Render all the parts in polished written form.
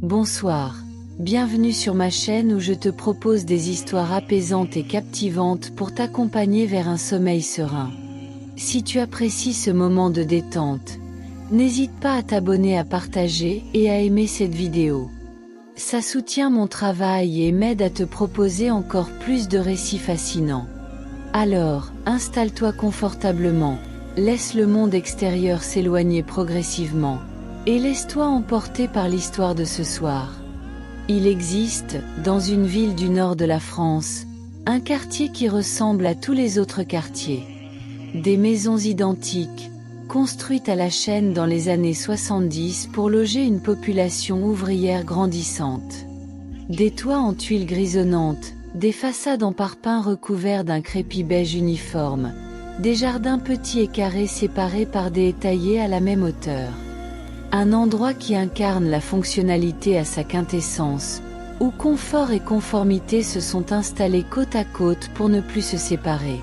Bonsoir, bienvenue sur ma chaîne où je te propose des histoires apaisantes et captivantes pour t'accompagner vers un sommeil serein. Si tu apprécies ce moment de détente, n'hésite pas à t'abonner, à partager et à aimer cette vidéo. Ça soutient mon travail et m'aide à te proposer encore plus de récits fascinants. Alors, installe-toi confortablement, laisse le monde extérieur s'éloigner progressivement, et laisse-toi emporter par l'histoire de ce soir. Il existe, dans une ville du nord de la France, un quartier qui ressemble à tous les autres quartiers. Des maisons identiques, construites à la chaîne dans les années 70 pour loger une population ouvrière grandissante. Des toits en tuiles grisonnantes, des façades en parpaing recouverts d'un crépi beige uniforme, des jardins petits et carrés séparés par des haies taillées à la même hauteur. Un endroit qui incarne la fonctionnalité à sa quintessence, où confort et conformité se sont installés côte à côte pour ne plus se séparer.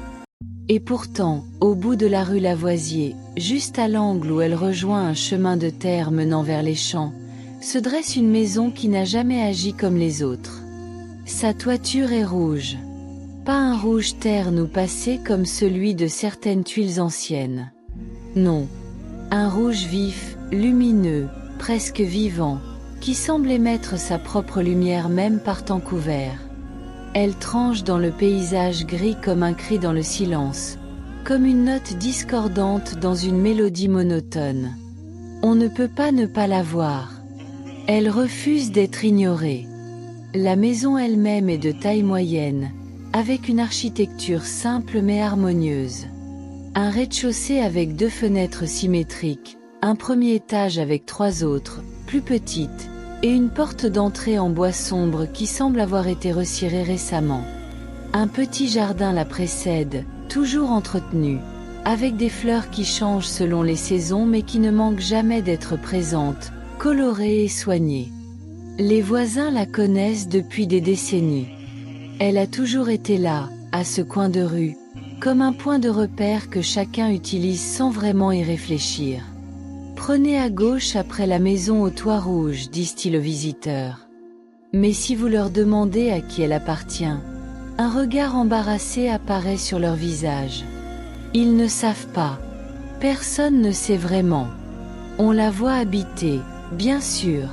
Et pourtant, au bout de la rue Lavoisier, juste à l'angle où elle rejoint un chemin de terre menant vers les champs, se dresse une maison qui n'a jamais agi comme les autres. Sa toiture est rouge. Pas un rouge terne ou passé comme celui de certaines tuiles anciennes. Non. Un rouge vif, lumineux, presque vivant, qui semble émettre sa propre lumière même par temps couvert. Elle tranche dans le paysage gris comme un cri dans le silence, comme une note discordante dans une mélodie monotone. On ne peut pas ne pas la voir. Elle refuse d'être ignorée. La maison elle-même est de taille moyenne, avec une architecture simple mais harmonieuse. Un rez-de-chaussée avec 2 fenêtres symétriques, un premier étage avec 3 autres, plus petites, et une porte d'entrée en bois sombre qui semble avoir été recirée récemment. Un petit jardin la précède, toujours entretenu, avec des fleurs qui changent selon les saisons mais qui ne manquent jamais d'être présentes, colorées et soignées. Les voisins la connaissent depuis des décennies. Elle a toujours été là, à ce coin de rue, comme un point de repère que chacun utilise sans vraiment y réfléchir. Prenez à gauche après la maison au toit rouge, disent-ils aux visiteurs. Mais si vous leur demandez à qui elle appartient, un regard embarrassé apparaît sur leur visage. Ils ne savent pas. Personne ne sait vraiment. On la voit habiter, bien sûr.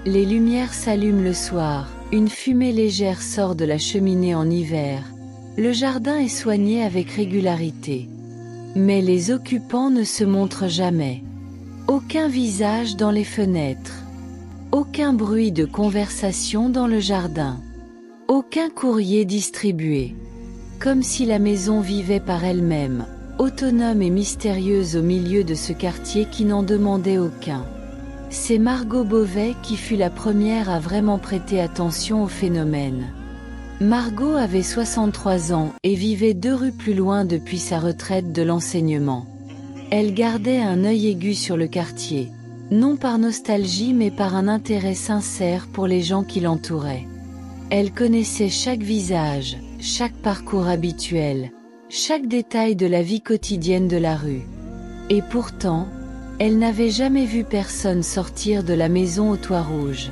Les lumières s'allument le soir, une fumée légère sort de la cheminée en hiver. Le jardin est soigné avec régularité. Mais les occupants ne se montrent jamais. Aucun visage dans les fenêtres. Aucun bruit de conversation dans le jardin. Aucun courrier distribué. Comme si la maison vivait par elle-même, autonome et mystérieuse au milieu de ce quartier qui n'en demandait aucun. C'est Margot Beauvais qui fut la première à vraiment prêter attention au phénomène. Margot avait 63 ans et vivait 2 rues plus loin depuis sa retraite de l'enseignement. Elle gardait un œil aigu sur le quartier, non par nostalgie mais par un intérêt sincère pour les gens qui l'entouraient. Elle connaissait chaque visage, chaque parcours habituel, chaque détail de la vie quotidienne de la rue. Et pourtant, elle n'avait jamais vu personne sortir de la maison au toit rouge.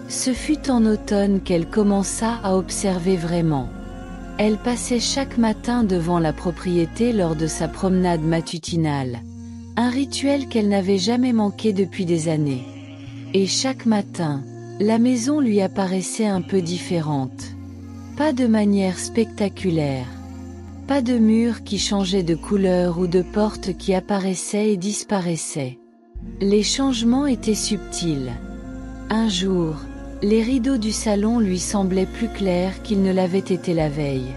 Ce fut en automne qu'elle commença à observer vraiment. Elle passait chaque matin devant la propriété lors de sa promenade matutinale, un rituel qu'elle n'avait jamais manqué depuis des années. Et chaque matin, la maison lui apparaissait un peu différente. Pas de manière spectaculaire. Pas de murs qui changeaient de couleur ou de portes qui apparaissaient et disparaissaient. Les changements étaient subtils. Un jour, les rideaux du salon lui semblaient plus clairs qu'ils ne l'avaient été la veille.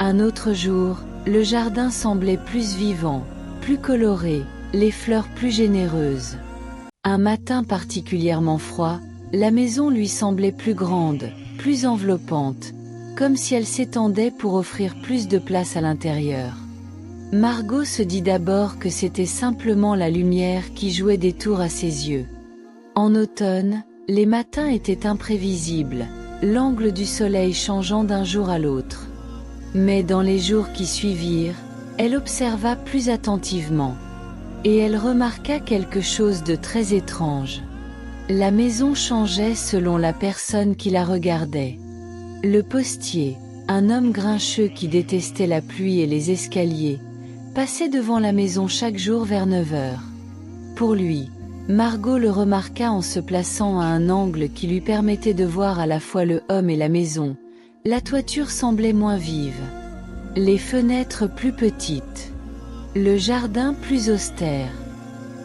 Un autre jour, le jardin semblait plus vivant, plus coloré, les fleurs plus généreuses. Un matin particulièrement froid, la maison lui semblait plus grande, plus enveloppante, comme si elle s'étendait pour offrir plus de place à l'intérieur. Margot se dit d'abord que c'était simplement la lumière qui jouait des tours à ses yeux. En automne, les matins étaient imprévisibles, l'angle du soleil changeant d'un jour à l'autre. Mais dans les jours qui suivirent, elle observa plus attentivement. Et elle remarqua quelque chose de très étrange. La maison changeait selon la personne qui la regardait. Le postier, un homme grincheux qui détestait la pluie et les escaliers, passait devant la maison chaque jour vers 9 heures. Pour lui, Margot le remarqua en se plaçant à un angle qui lui permettait de voir à la fois le homme et la maison. La toiture semblait moins vive, les fenêtres plus petites, le jardin plus austère,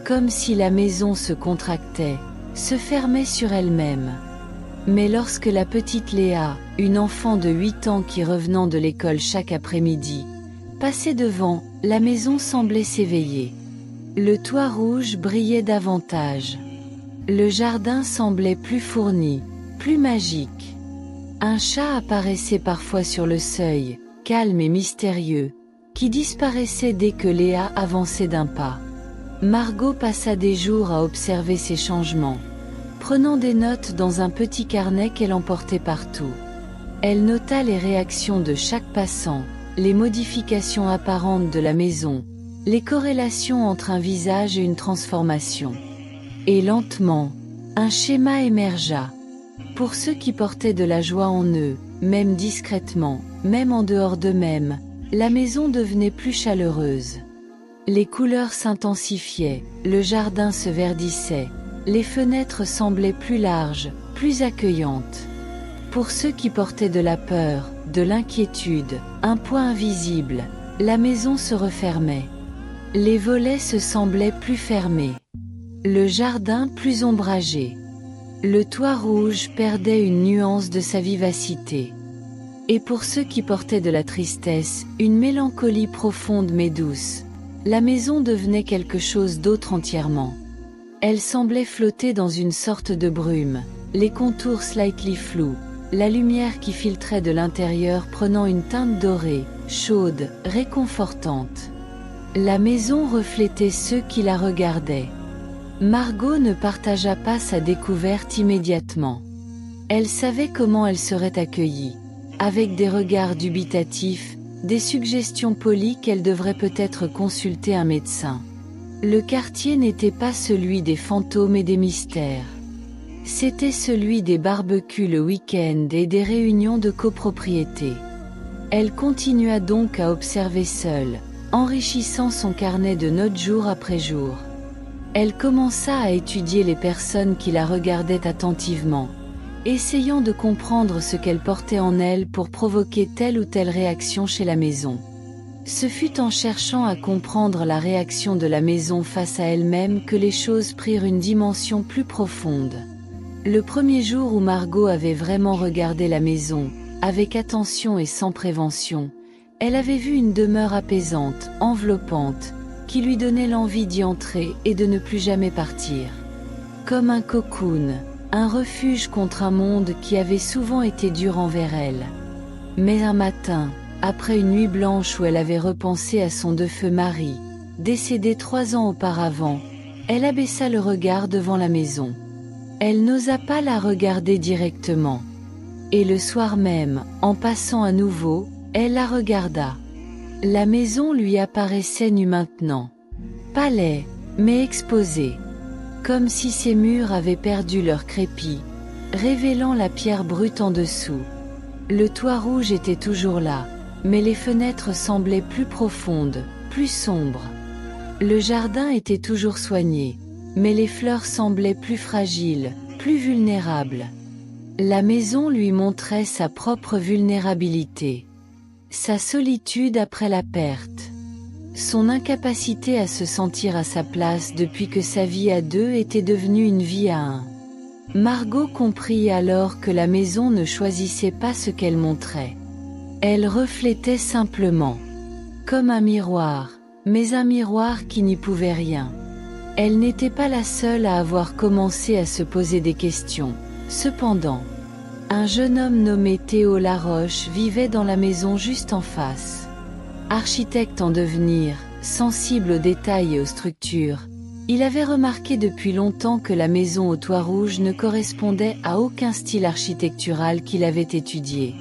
comme si la maison se contractait, se fermait sur elle-même. Mais lorsque la petite Léa, une enfant de 8 ans qui revenant de l'école chaque après-midi, passait devant, la maison semblait s'éveiller. Le toit rouge brillait davantage. Le jardin semblait plus fourni, plus magique. Un chat apparaissait parfois sur le seuil, calme et mystérieux, qui disparaissait dès que Léa avançait d'un pas. Margot passa des jours à observer ces changements, prenant des notes dans un petit carnet qu'elle emportait partout. Elle nota les réactions de chaque passant, les modifications apparentes de la maison, les corrélations entre un visage et une transformation. Et lentement, un schéma émergea. Pour ceux qui portaient de la joie en eux, même discrètement, même en dehors d'eux-mêmes, la maison devenait plus chaleureuse. Les couleurs s'intensifiaient, le jardin se verdissait, les fenêtres semblaient plus larges, plus accueillantes. Pour ceux qui portaient de la peur, de l'inquiétude, un poids invisible, la maison se refermait. Les volets se semblaient plus fermés. Le jardin plus ombragé. Le toit rouge perdait une nuance de sa vivacité. Et pour ceux qui portaient de la tristesse, une mélancolie profonde mais douce, la maison devenait quelque chose d'autre entièrement. Elle semblait flotter dans une sorte de brume, les contours slightly flous, la lumière qui filtrait de l'intérieur prenant une teinte dorée, chaude, réconfortante. La maison reflétait ceux qui la regardaient. Margot ne partagea pas sa découverte immédiatement. Elle savait comment elle serait accueillie, avec des regards dubitatifs, des suggestions polies qu'elle devrait peut-être consulter un médecin. Le quartier n'était pas celui des fantômes et des mystères. C'était celui des barbecues le week-end et des réunions de copropriété. Elle continua donc à observer seule, enrichissant son carnet de notes jour après jour. Elle commença à étudier les personnes qui la regardaient attentivement, essayant de comprendre ce qu'elle portait en elle pour provoquer telle ou telle réaction chez la maison. Ce fut en cherchant à comprendre la réaction de la maison face à elle-même que les choses prirent une dimension plus profonde. Le premier jour où Margot avait vraiment regardé la maison, avec attention et sans prévention, elle avait vu une demeure apaisante, enveloppante, qui lui donnait l'envie d'y entrer et de ne plus jamais partir. Comme un cocoon, un refuge contre un monde qui avait souvent été dur envers elle. Mais un matin, après une nuit blanche où elle avait repensé à son défunt mari, décédé 3 ans auparavant, elle abaissa le regard devant la maison. Elle n'osa pas la regarder directement. Et le soir même, en passant à nouveau, elle la regarda. La maison lui apparaissait nue maintenant. Pas laid, mais exposée. Comme si ses murs avaient perdu leur crépi, révélant la pierre brute en dessous. Le toit rouge était toujours là, mais les fenêtres semblaient plus profondes, plus sombres. Le jardin était toujours soigné, mais les fleurs semblaient plus fragiles, plus vulnérables. La maison lui montrait sa propre vulnérabilité. Sa solitude après la perte. Son incapacité à se sentir à sa place depuis que sa vie à deux était devenue une vie à un. Margot comprit alors que la maison ne choisissait pas ce qu'elle montrait. Elle reflétait simplement. Comme un miroir, mais un miroir qui n'y pouvait rien. Elle n'était pas la seule à avoir commencé à se poser des questions. Cependant, un jeune homme nommé Théo Laroche vivait dans la maison juste en face. Architecte en devenir, sensible aux détails et aux structures, il avait remarqué depuis longtemps que la maison au toit rouge ne correspondait à aucun style architectural qu'il avait étudié.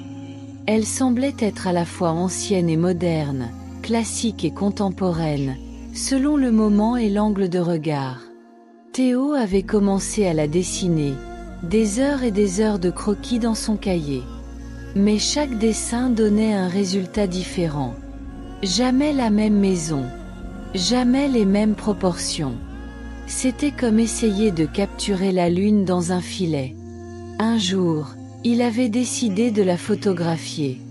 Elle semblait être à la fois ancienne et moderne, classique et contemporaine, selon le moment et l'angle de regard. Théo avait commencé à la dessiner, des heures et des heures de croquis dans son cahier. Mais chaque dessin donnait un résultat différent. Jamais la même maison. Jamais les mêmes proportions. C'était comme essayer de capturer la lune dans un filet. Un jour, il avait décidé de la photographier.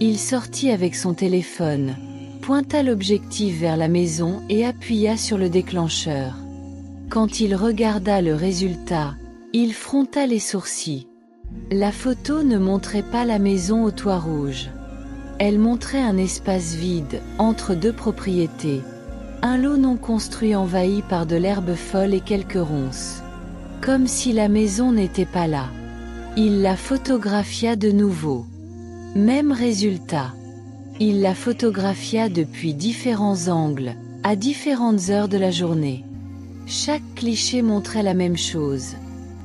Il sortit avec son téléphone, pointa l'objectif vers la maison et appuya sur le déclencheur. Quand il regarda le résultat, il fronta les sourcils. La photo ne montrait pas la maison au toit rouge. Elle montrait un espace vide, entre deux propriétés. Un lot non construit envahi par de l'herbe folle et quelques ronces. Comme si la maison n'était pas là. Il la photographia de nouveau. Même résultat. Il la photographia depuis différents angles, à différentes heures de la journée. Chaque cliché montrait la même chose.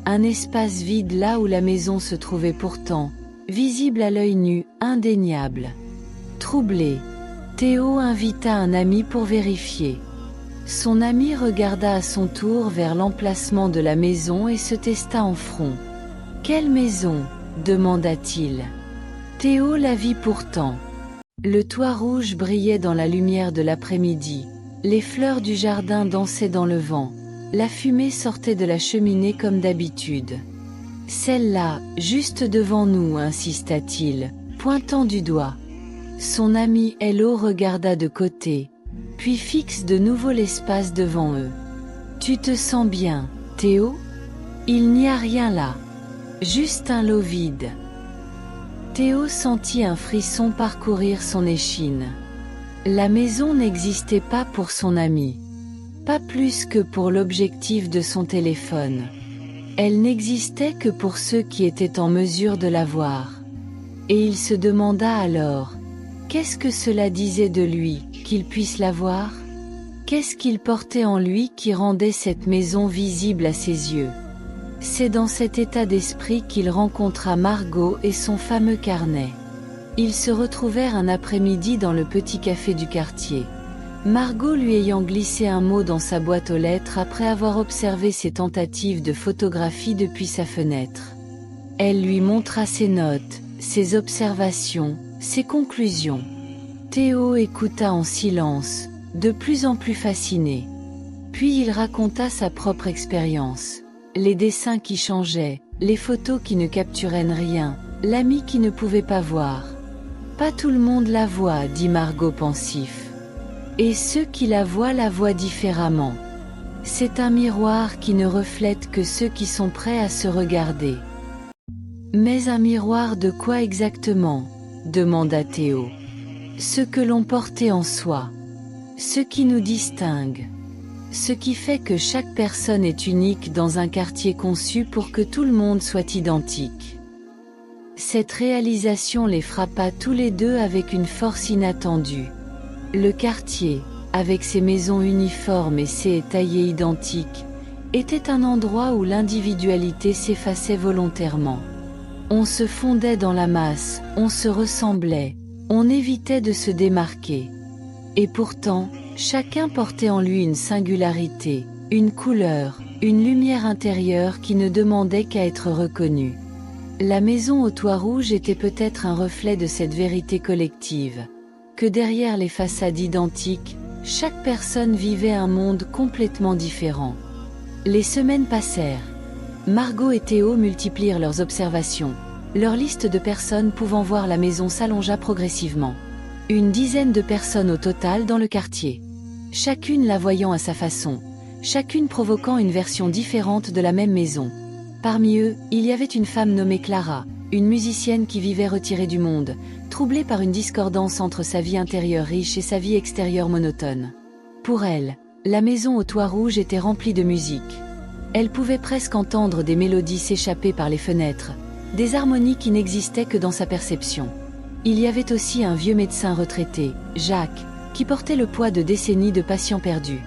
Un espace vide là où la maison se trouvait pourtant, visible à l'œil nu, indéniable. Troublé, Théo invita un ami pour vérifier. Son ami regarda à son tour vers l'emplacement de la maison et se testa en front. « Quelle maison ?» demanda-t-il. Théo la vit pourtant. Le toit rouge brillait dans la lumière de l'après-midi, les fleurs du jardin dansaient dans le vent, la fumée sortait de la cheminée comme d'habitude. « Celle-là, juste devant nous, insista-t-il, pointant du doigt. Son ami Hello regarda de côté, puis fixe de nouveau l'espace devant eux. « Tu te sens bien, Théo ? Il n'y a rien là. Juste un lot vide. » Théo sentit un frisson parcourir son échine. La maison n'existait pas pour son ami. Pas plus que pour l'objectif de son téléphone. Elle n'existait que pour ceux qui étaient en mesure de la voir. Et il se demanda alors, qu'est-ce que cela disait de lui, qu'il puisse la voir ? Qu'est-ce qu'il portait en lui qui rendait cette maison visible à ses yeux ? C'est dans cet état d'esprit qu'il rencontra Margot et son fameux carnet. Ils se retrouvèrent un après-midi dans le petit café du quartier. Margot lui ayant glissé un mot dans sa boîte aux lettres après avoir observé ses tentatives de photographie depuis sa fenêtre. Elle lui montra ses notes, ses observations, ses conclusions. Théo écouta en silence, de plus en plus fasciné. Puis il raconta sa propre expérience. Les dessins qui changeaient, les photos qui ne capturaient rien, l'ami qui ne pouvait pas voir. « Pas tout le monde la voit, dit Margot pensif. Et ceux qui la voient différemment. C'est un miroir qui ne reflète que ceux qui sont prêts à se regarder. » « Mais un miroir de quoi exactement ? demanda Théo. « Ce que l'on portait en soi. Ce qui nous distingue. Ce qui fait que chaque personne est unique dans un quartier conçu pour que tout le monde soit identique. » Cette réalisation les frappa tous les deux avec une force inattendue. Le quartier, avec ses maisons uniformes et ses taillés identiques, était un endroit où l'individualité s'effaçait volontairement. On se fondait dans la masse, on se ressemblait, on évitait de se démarquer. Et pourtant, chacun portait en lui une singularité, une couleur, une lumière intérieure qui ne demandait qu'à être reconnue. La maison au toit rouge était peut-être un reflet de cette vérité collective, que derrière les façades identiques, chaque personne vivait un monde complètement différent. Les semaines passèrent. Margot et Théo multiplièrent leurs observations. Leur liste de personnes pouvant voir la maison s'allongea progressivement. Une dizaine de personnes au total dans le quartier. Chacune la voyant à sa façon, chacune provoquant une version différente de la même maison. Parmi eux, il y avait une femme nommée Clara, une musicienne qui vivait retirée du monde, troublée par une discordance entre sa vie intérieure riche et sa vie extérieure monotone. Pour elle, la maison au toit rouge était remplie de musique. Elle pouvait presque entendre des mélodies s'échapper par les fenêtres, des harmonies qui n'existaient que dans sa perception. Il y avait aussi un vieux médecin retraité, Jacques, qui portait le poids de décennies de patients perdus.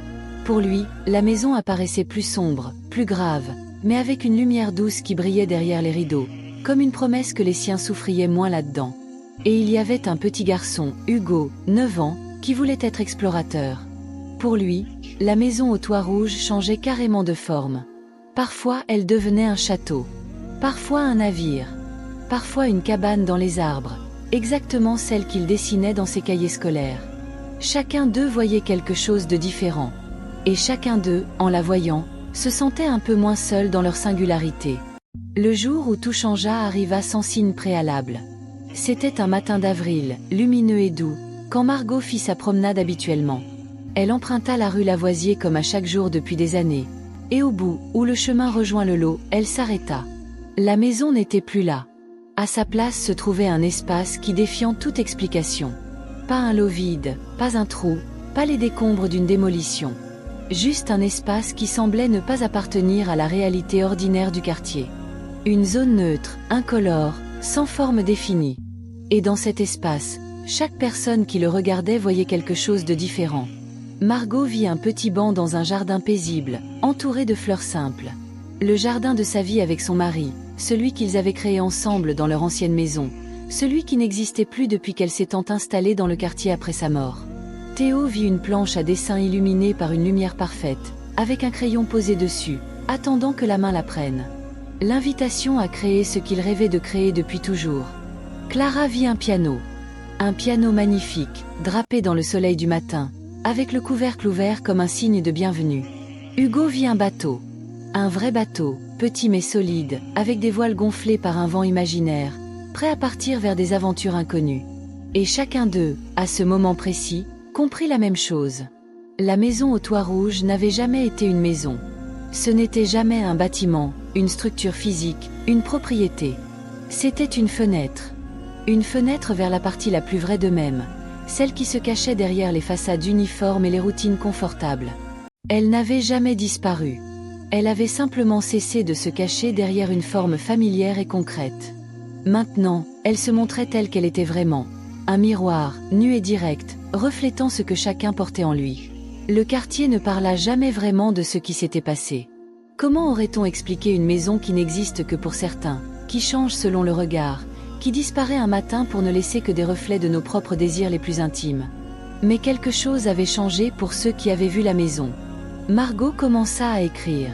Pour lui, la maison apparaissait plus sombre, plus grave, mais avec une lumière douce qui brillait derrière les rideaux, comme une promesse que les siens souffriaient moins là-dedans. Et il y avait un petit garçon, Hugo, 9 ans, qui voulait être explorateur. Pour lui, la maison au toit rouge changeait carrément de forme. Parfois elle devenait un château, parfois un navire, parfois une cabane dans les arbres, exactement celle qu'il dessinait dans ses cahiers scolaires. Chacun d'eux voyait quelque chose de différent. Et chacun d'eux, en la voyant, se sentait un peu moins seul dans leur singularité. Le jour où tout changea arriva sans signe préalable. C'était un matin d'avril, lumineux et doux, quand Margot fit sa promenade habituellement. Elle emprunta la rue Lavoisier comme à chaque jour depuis des années. Et au bout, où le chemin rejoint le lot, elle s'arrêta. La maison n'était plus là. À sa place se trouvait un espace qui défiant toute explication. Pas un lot vide, pas un trou, pas les décombres d'une démolition. Juste un espace qui semblait ne pas appartenir à la réalité ordinaire du quartier. Une zone neutre, incolore, sans forme définie. Et dans cet espace, chaque personne qui le regardait voyait quelque chose de différent. Margot vit un petit banc dans un jardin paisible, entouré de fleurs simples. Le jardin de sa vie avec son mari, celui qu'ils avaient créé ensemble dans leur ancienne maison, celui qui n'existait plus depuis qu'elle s'étant installée dans le quartier après sa mort. Théo vit une planche à dessin illuminée par une lumière parfaite, avec un crayon posé dessus, attendant que la main la prenne. L'invitation à créer ce qu'il rêvait de créer depuis toujours. Clara vit un piano magnifique, drapé dans le soleil du matin, avec le couvercle ouvert comme un signe de bienvenue. Hugo vit un bateau. Un vrai bateau, petit mais solide, avec des voiles gonflées par un vent imaginaire, prêt à partir vers des aventures inconnues. Et chacun d'eux, à ce moment précis, comprit la même chose. La maison au toit rouge n'avait jamais été une maison. Ce n'était jamais un bâtiment, une structure physique, une propriété. C'était une fenêtre. Une fenêtre vers la partie la plus vraie d'eux-mêmes, celle qui se cachait derrière les façades uniformes et les routines confortables. Elle n'avait jamais disparu. Elle avait simplement cessé de se cacher derrière une forme familière et concrète. Maintenant, elle se montrait telle qu'elle était vraiment. Un miroir, nu et direct, reflétant ce que chacun portait en lui. Le quartier ne parla jamais vraiment de ce qui s'était passé. Comment aurait-on expliqué une maison qui n'existe que pour certains, qui change selon le regard, qui disparaît un matin pour ne laisser que des reflets de nos propres désirs les plus intimes? Mais quelque chose avait changé pour ceux qui avaient vu la maison. Margot commença à écrire.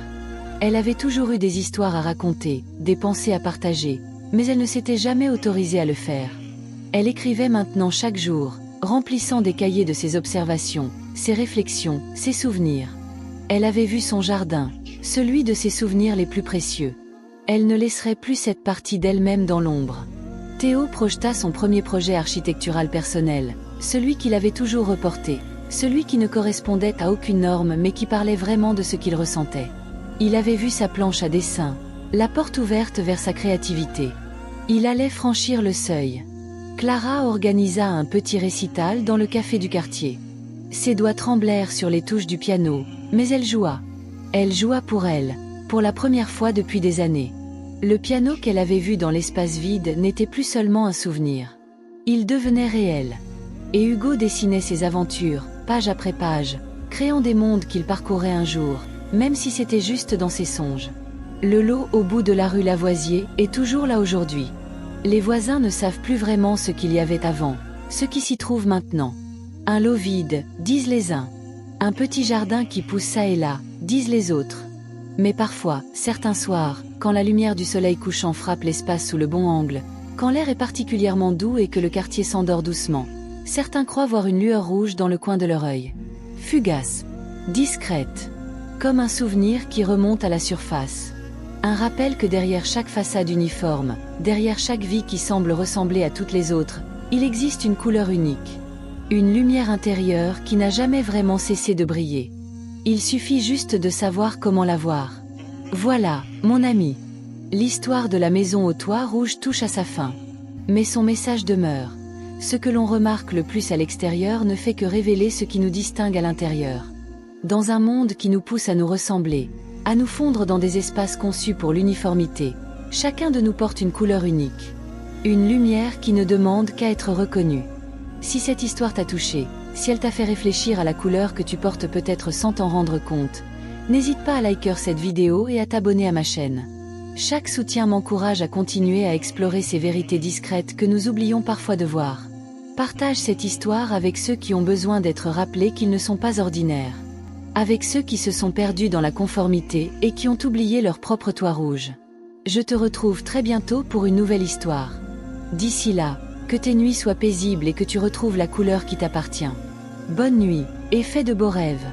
Elle avait toujours eu des histoires à raconter, des pensées à partager, mais elle ne s'était jamais autorisée à le faire. Elle écrivait maintenant chaque jour, remplissant des cahiers de ses observations, ses réflexions, ses souvenirs. Elle avait vu son jardin, celui de ses souvenirs les plus précieux. Elle ne laisserait plus cette partie d'elle-même dans l'ombre. Théo projeta son premier projet architectural personnel, celui qu'il avait toujours reporté, celui qui ne correspondait à aucune norme mais qui parlait vraiment de ce qu'il ressentait. Il avait vu sa planche à dessin, la porte ouverte vers sa créativité. Il allait franchir le seuil. Clara organisa un petit récital dans le café du quartier. Ses doigts tremblèrent sur les touches du piano, mais elle joua. Elle joua pour elle, pour la première fois depuis des années. Le piano qu'elle avait vu dans l'espace vide n'était plus seulement un souvenir. Il devenait réel. Et Hugo dessinait ses aventures, page après page, créant des mondes qu'il parcourrait un jour, même si c'était juste dans ses songes. Le lot au bout de la rue Lavoisier est toujours là aujourd'hui. Les voisins ne savent plus vraiment ce qu'il y avait avant, ce qui s'y trouve maintenant. Un lot vide, disent les uns. Un petit jardin qui pousse ça et là, disent les autres. Mais parfois, certains soirs, quand la lumière du soleil couchant frappe l'espace sous le bon angle, quand l'air est particulièrement doux et que le quartier s'endort doucement, certains croient voir une lueur rouge dans le coin de leur œil. Fugace, discrète, comme un souvenir qui remonte à la surface. Un rappel que derrière chaque façade uniforme, derrière chaque vie qui semble ressembler à toutes les autres, il existe une couleur unique. Une lumière intérieure qui n'a jamais vraiment cessé de briller. Il suffit juste de savoir comment la voir. Voilà, mon ami. L'histoire de la maison au toit rouge touche à sa fin. Mais son message demeure. Ce que l'on remarque le plus à l'extérieur ne fait que révéler ce qui nous distingue à l'intérieur. Dans un monde qui nous pousse à nous ressembler, à nous fondre dans des espaces conçus pour l'uniformité, chacun de nous porte une couleur unique. Une lumière qui ne demande qu'à être reconnue. Si cette histoire t'a touché, si elle t'a fait réfléchir à la couleur que tu portes peut-être sans t'en rendre compte, n'hésite pas à liker cette vidéo et à t'abonner à ma chaîne. Chaque soutien m'encourage à continuer à explorer ces vérités discrètes que nous oublions parfois de voir. Partage cette histoire avec ceux qui ont besoin d'être rappelés qu'ils ne sont pas ordinaires. Avec ceux qui se sont perdus dans la conformité et qui ont oublié leur propre toit rouge. Je te retrouve très bientôt pour une nouvelle histoire. D'ici là, que tes nuits soient paisibles et que tu retrouves la couleur qui t'appartient. Bonne nuit, et fais de beaux rêves.